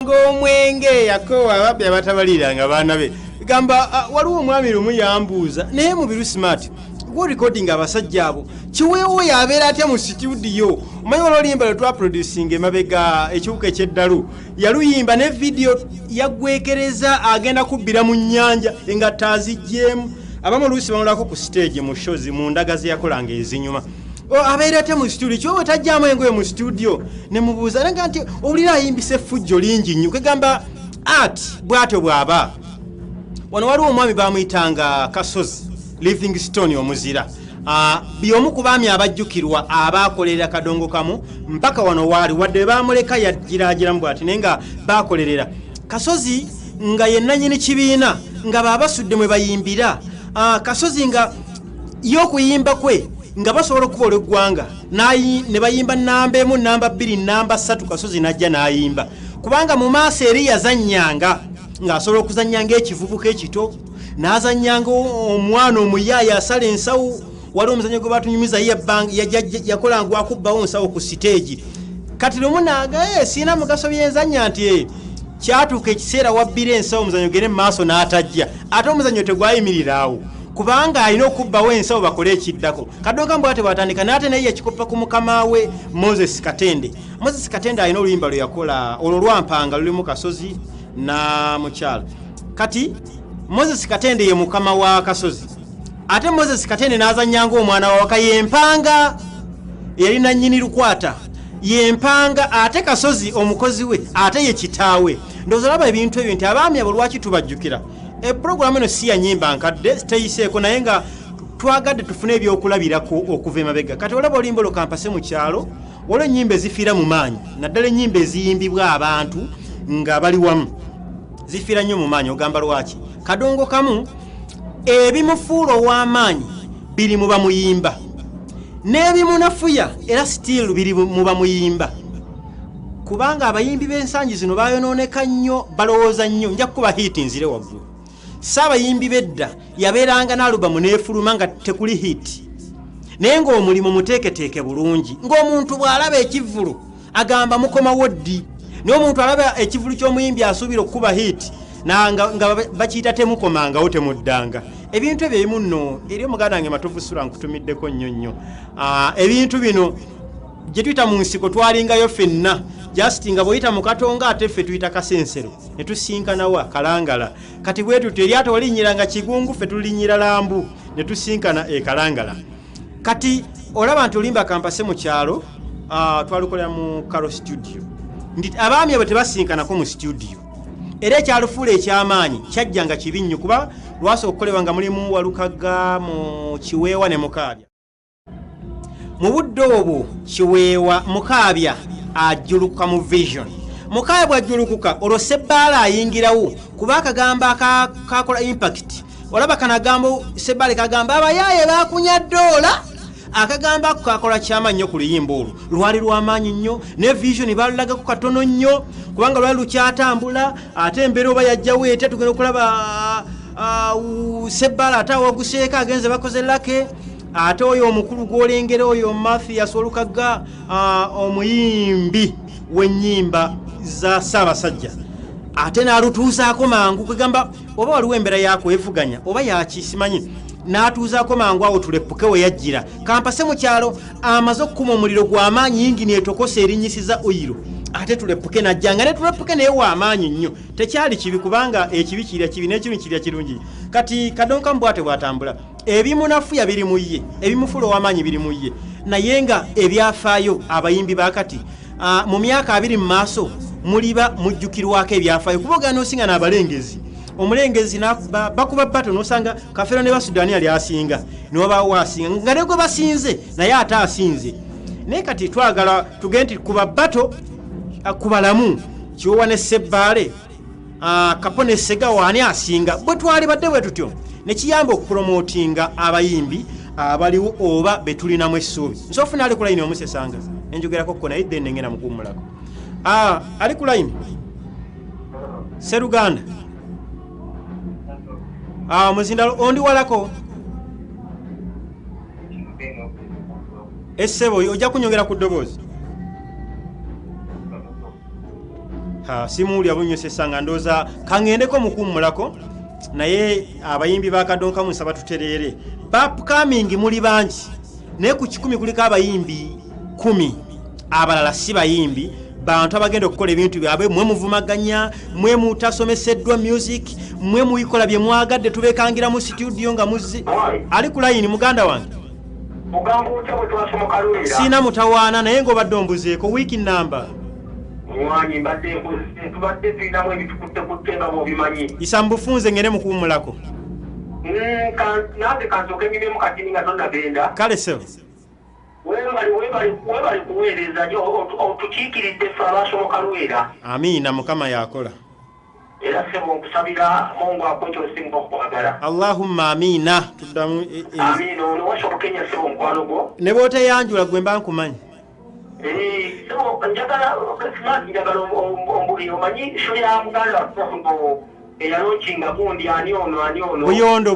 ng'omwenge yakowa ababbi abatabaliranga baana be gamba waliwo omwami lumu yambuuza naye mu biru smart gwo recording abasajja abo kiweewo yabeera atya mu studio omanyi olwolimba lwe twaproducing emabega ekiwuka ekyeddalu yaluyimba ne video yaggwekereza agenda kubbira mu nnyanja engatta aziggyemu abamu oluusi bamulako ku stage mu shows mu ndaga ze yakolanga ezinyuma abeera atya mu studio kiweewo tajjaamu engoye mu studio ne mubuuza nanga nti owulira ayimbisa effujjo lingi nnyo kwegamba art bw'atyo bw'aba wano waliwo omwami bamuyitanga Kasozi Livingstone omuzira byomu ku baami abajjukirwa abaakolerera Kadongo Kamu mpaka wano waali wadde baamuleka yajiraajiramu bw'ati naye nga baakolerera Kasozi nga yennanyini kibiina nga baabasudde mwe bayimbira Kasozi nga y'okuyimba kwe nga basobola okuba olw'eggwanga ne bayimba namba emu namba bbiri namba ssatu Kasozi n'ajja n'ayimba kubanga mu maaso eri yazannyanga ng'asobola okuzannyanga ekivubuka ekito n'azannyanga omwana omuyaaya asala ensawo wali omuzannyo gwe batunyumiza yakolanga akubbawo nsawo ku siteegi kati lumu naaga siina mugaso byenzannya nti kyatuuka ekiseera wabbira ensawo omuzannyo gene mu maaso n'atajja ate omuzannyo tegwayimirirawo kubanga alina okubbawo ensawo bakole ekiddako Kadongo Kamu bw'ate bw'atandika n'ate naye yakikopa ku mukama we Moses Katende alina oluyimba lwe yakola olwo lwampanga lulimu Kasozi na mukyala kati Moses Katende ye mukama wa Kasozi ate Moses Katende n'azannyanga omwana wa waka yempanga yalina nnyini lukwata yempanga ate Kasozi omukozi we ate ye kitaawe ndowooza olaba ebintu ebyo nti abaami abo lwaki tubajjukira program eno si ya nnyimba nkadde teyiseeko naye nga twagadde tufune ebyokulabirako okuva emabega kati olaba olimba olwo kampase mu kyalo waliwo ennyimba ezifiira mu maanyi naddala ennyimba eziyimbibwa abantu nga bali wamu zifiira nnyo mu maanyi ogamba lwaki Kadongo Kamu ebimufuula ow'amaanyi biri mu bamuyimba n'ebimunafuya era still biri mu bamuyimba kubanga abayimbi b'ensangi zino bayonooneka nnyo balowooza nnyo nja kukuba hiiti nzire waggulu saabayimbi bedda yabeeranga n'alubamu n'efuluma nga tekuli hiiti naye ng'omulimu muteeketeeke bulungi ng'omuntu bw'alaba ekivvulu agamba mukomawo ddi naye omuntu alaba ekivvulu ky'omuyimbi asuubira okukuba hiiti nga bakiyita temukomangawo temuddanga ebintu ebyo ebimu nno eri omuganda wange Matovu Sula nkutumiddeko nnyo nnyo ebintu bino gye tuyita mu nsiko twalingayo ffenna just nga bw'oyita mu Katonga ate ffe tuyita Kasensero ne tusinkanawa Kalangala kati bwe tutyo eryato walinyiranga Kigungu ffe tulinyira Lambu ne tusinkana Kalangala kati olaba nti olimba kampase mu kyalo twalukolera mu Karo studio ndi abaami abo tebasinkanako mu studio era ekyalufuula eky'amaanyi kyajjanga kibi nnyo kuba lwasooka okukolebwa nga mulimu Walukaga mu Kiweewa ne Mukaabya mu budde obwo Kiweewa Mukaabya ajjulukuka mu Vision Mukaabya bw'ajjulukuka olwo Sebbaala ayingirawo kuba akagamba kakola impact olaba kanagambo Sebbaala kagamba abayaaye baakunya ddoola akagamba kakola kyama nnyo ku luyimba olwo lwali lw'amaanyi nnyo ne Vision balulagako katono nnyo kubanga lwali lukyatambula ate embeera oba yajjawo etya tugenda okulaba Sebbaala ate awaguseeko agenze bakoze lake ate oyo omukulu gw'olengera oyo Mathias Walukaga omuyimbi w'ennyimba za Ssaabasajja ate n'alutuuzaako mangu kwegamba oba waliwo embeera yakwevuganya oba yakisimanyi n'atuuzaako mangu awo tuleppuke we yajjira kampase mu kyalo amaze okukuma omuliro gw'amaanyi yingini etokosa erinnyisiza oyiro ate tuleppuke najjanga ne tuleppuke naye w'amaanyi nnyo tekyali kibi kubanga ekibi kirya kibi n'ekibi kirya kirungi kati Kadongo Kamu bw'ate bw'atambula ebimunafuya biri mu ye ebimufuula ow'amaanyi biri mu ye naye nga ebyafaayo abayimbi baakati mu myaka 2 mu maaso muliba mujjukirwako ebyafaayo kuba ogenda n'osinga n'abalengezi omulengezi bakuba bato n'osanga Kafeero ne Basudani yali asinga n'obaawo asinga nga ne gwe basinze naye ate asinze naye kati twagala tugende nti kuba bato ku balamu Kiweewa ne Sebbaale Kapo ne Ssegawa ani asinga bwe twali badde bwe tutyo ne kiyamba okupromotinga abayimbi abaliwo oba betulinamu essuubi nsofuna ali ku layini omusesanga enjogerako ko naye dde nengenda mukuumulako ali ku layini Seruganda Muzindalo ondi walako essebo ojja kunyongera ku ddoboozi simuulya bunyosesa nga ndooza kaŋŋendeko mukummulako naye abayimbi bakadonka musa batutereere upcoming muli bangi naye ku 10 kuliko abayimbi 10 abalala si bayimbi bantu abagenda okukola ebintu byabwe mwe muvumaganya mwe mutasomeseddwa music mwe muyikola bye mwagadde tubekangira mu studio nga muzzi ali ku layini muganda wange siina mutawaana naye ng'obadde ombuzeeko wiiki namba isa mbufunze ngene mukuwumulako kale sewo amiina mukama yakola Allahumma amiina tuddamu ne booteyanjula gwe mba nkumanyi njagala omanyi sho ya muganda eyalonkinga gundi ani ono buyondo